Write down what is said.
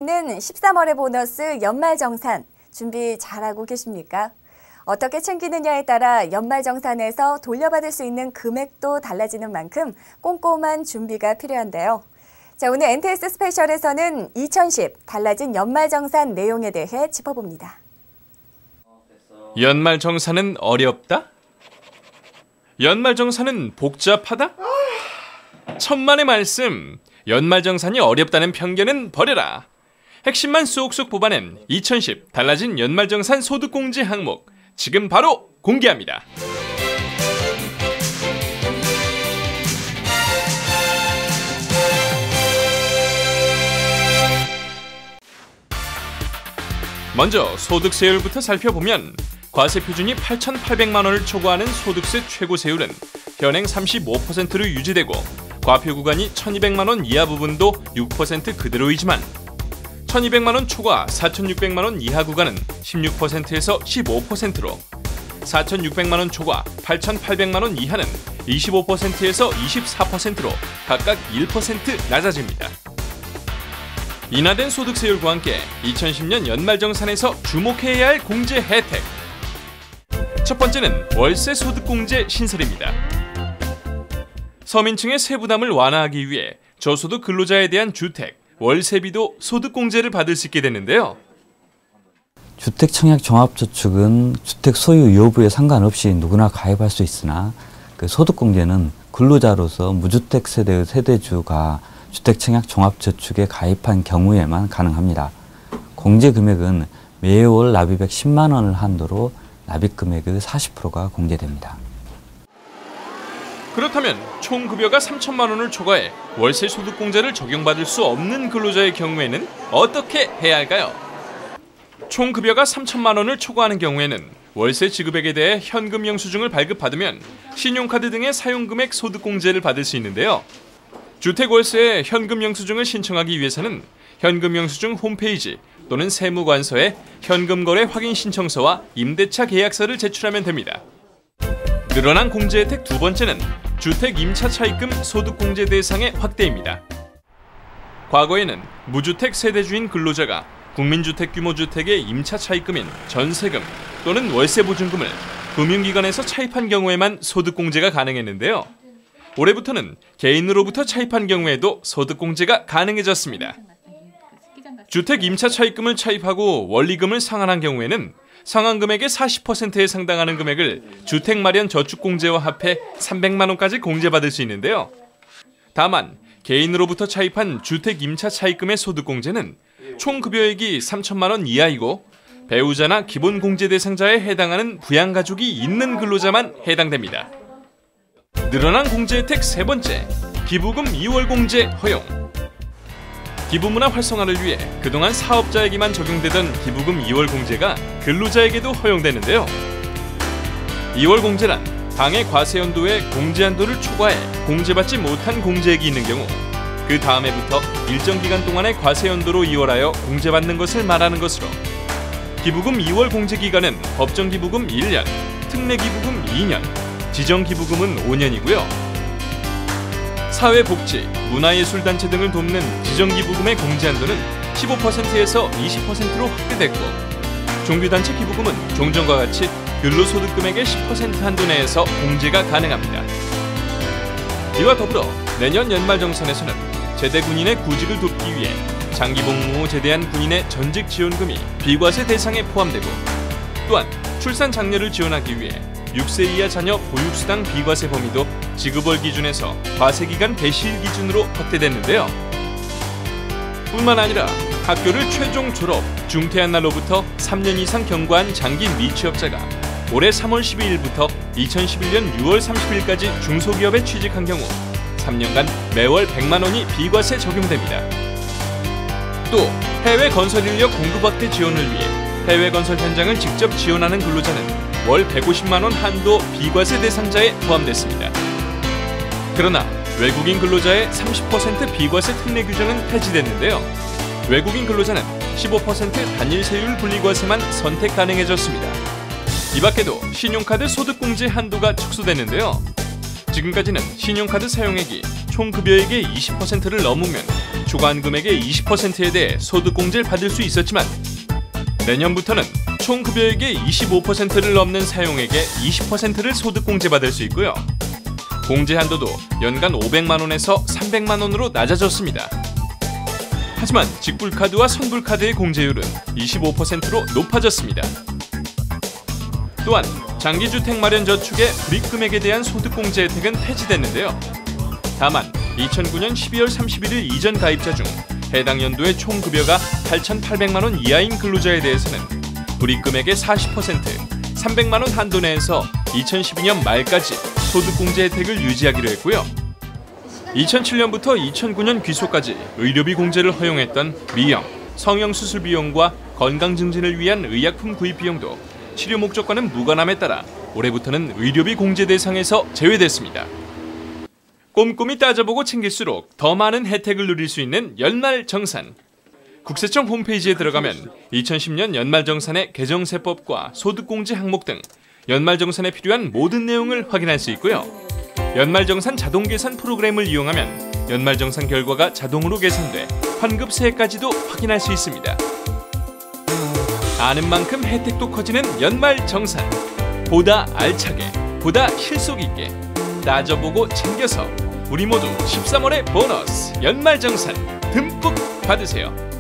는 13월의 보너스 연말정산 준비 잘하고 계십니까? 어떻게 챙기느냐에 따라 연말정산에서 돌려받을 수 있는 금액도 달라지는 만큼 꼼꼼한 준비가 필요한데요. 자, 오늘 NTS 스페셜에서는 2010 달라진 연말정산 내용에 대해 짚어봅니다. 연말정산은 어렵다? 연말정산은 복잡하다? 천만의 말씀, 연말정산이 어렵다는 편견은 버려라. 핵심만 쏙쏙 뽑아낸 2010 달라진 연말정산 소득공제 항목, 지금 바로 공개합니다. 먼저 소득세율부터 살펴보면 과세 표준이 8,800만 원을 초과하는 소득세 최고세율은 현행 35%로 유지되고 과표 구간이 1,200만 원 이하 부분도 6% 그대로이지만 1,200만 원 초과 4,600만 원 이하 구간은 16%에서 15%로 4,600만 원 초과 8,800만 원 이하는 25%에서 24%로 각각 1% 낮아집니다. 인하된 소득세율과 함께 2010년 연말정산에서 주목해야 할 공제 혜택. 첫 번째는 월세 소득공제 신설입니다. 서민층의 세부담을 완화하기 위해 저소득 근로자에 대한 주택, 월세비도 소득공제를 받을 수 있게 됐는데요. 주택청약종합저축은 주택 소유 여부에 상관없이 누구나 가입할 수 있으나 소득공제는 근로자로서 무주택 세대의 세대주가 주택청약종합저축에 가입한 경우에만 가능합니다. 공제 금액은 매월 납입액 10만 원을 한도로 납입 금액의 40%가 공제됩니다. 그렇다면 총 급여가 3천만 원을 초과해 월세 소득공제를 적용받을 수 없는 근로자의 경우에는 어떻게 해야 할까요? 총 급여가 3천만 원을 초과하는 경우에는 월세 지급액에 대해 현금 영수증을 발급받으면 신용카드 등의 사용금액 소득공제를 받을 수 있는데요. 주택월세에 현금 영수증을 신청하기 위해서는 현금 영수증 홈페이지 또는 세무관서에 현금거래 확인 신청서와 임대차 계약서를 제출하면 됩니다. 늘어난 공제 혜택 두 번째는 주택 임차 차입금 소득공제 대상의 확대입니다. 과거에는 무주택 세대주인 근로자가 국민주택규모주택의 임차 차입금인 전세금 또는 월세보증금을 금융기관에서 차입한 경우에만 소득공제가 가능했는데요. 올해부터는 개인으로부터 차입한 경우에도 소득공제가 가능해졌습니다. 주택 임차 차입금을 차입하고 원리금을 상환한 경우에는 상환금액의 40%에 상당하는 금액을 주택마련저축공제와 합해 300만 원까지 공제받을 수 있는데요. 다만 개인으로부터 차입한 주택 임차 차입금의 소득공제는 총 급여액이 3천만 원 이하이고 배우자나 기본공제 대상자에 해당하는 부양가족이 있는 근로자만 해당됩니다. 늘어난 공제 혜택 세 번째, 기부금 2월 공제 허용. 기부문화 활성화를 위해 그동안 사업자에게만 적용되던 기부금 2월 공제가 근로자에게도 허용되는데요. 2월 공제란 당해 과세연도의 공제한도를 초과해 공제받지 못한 공제액이 있는 경우 그 다음 해부터 일정 기간 동안의 과세연도로 이월하여 공제받는 것을 말하는 것으로 기부금 2월 공제 기간은 법정기부금 1년, 특례기부금 2년, 지정기부금은 5년이고요. 사회복지, 문화예술단체 등을 돕는 지정기부금의 공제한도는 15%에서 20%로 확대됐고 종교단체 기부금은 종전과 같이 근로소득금액의 10% 한도 내에서 공제가 가능합니다. 이와 더불어 내년 연말정산에서는 제대 군인의 구직을 돕기 위해 장기복무 후 제대한 군인의 전직지원금이 비과세 대상에 포함되고 또한 출산 장려를 지원하기 위해 6세 이하 자녀 보육수당 비과세 범위도 지급월 기준에서 과세기간 개시일 기준으로 확대됐는데요. 뿐만 아니라 학교를 최종 졸업, 중퇴한 날로부터 3년 이상 경과한 장기 미취업자가 올해 3월 12일부터 2011년 6월 30일까지 중소기업에 취직한 경우 3년간 매월 100만 원이 비과세 적용됩니다. 또 해외 건설 인력 공급 확대 지원을 위해 해외 건설 현장을 직접 지원하는 근로자는 월 150만 원 한도 비과세 대상자에 포함됐습니다. 그러나 외국인 근로자의 30% 비과세 특례 규정은 폐지됐는데요. 외국인 근로자는 15% 단일 세율 분리과세만 선택 가능해졌습니다. 이 밖에도 신용카드 소득공제 한도가 축소됐는데요. 지금까지는 신용카드 사용액이 총 급여액의 20%를 넘으면 초과한 금액의 20%에 대해 소득공제를 받을 수 있었지만 내년부터는 총 급여액의 25%를 넘는 사용액의 20%를 소득공제받을 수 있고요. 공제 한도도 연간 500만 원에서 300만 원으로 낮아졌습니다. 하지만 직불카드와 선불카드의 공제율은 25%로 높아졌습니다. 또한 장기주택 마련 저축의 불입금액에 대한 소득공제 혜택은 폐지됐는데요. 다만 2009년 12월 31일 이전 가입자 중 해당 연도의 총 급여가 8,800만 원 이하인 근로자에 대해서는 불입금액의 40%, 300만 원 한도 내에서 2012년 말까지 소득공제 혜택을 유지하기로 했고요. 2007년부터 2009년 귀소까지 의료비 공제를 허용했던 미용, 성형수술 비용과 건강증진을 위한 의약품 구입 비용도 치료 목적과는 무관함에 따라 올해부터는 의료비 공제 대상에서 제외됐습니다. 꼼꼼히 따져보고 챙길수록 더 많은 혜택을 누릴 수 있는 연말정산. 국세청 홈페이지에 들어가면 2010년 연말정산의 개정세법과 소득공제 항목 등 연말정산에 필요한 모든 내용을 확인할 수 있고요. 연말정산 자동계산 프로그램을 이용하면 연말정산 결과가 자동으로 계산돼 환급세까지도 확인할 수 있습니다. 아는 만큼 혜택도 커지는 연말정산. 보다 알차게, 보다 실속 있게 따져보고 챙겨서 우리 모두 13월의 보너스 연말정산 듬뿍 받으세요.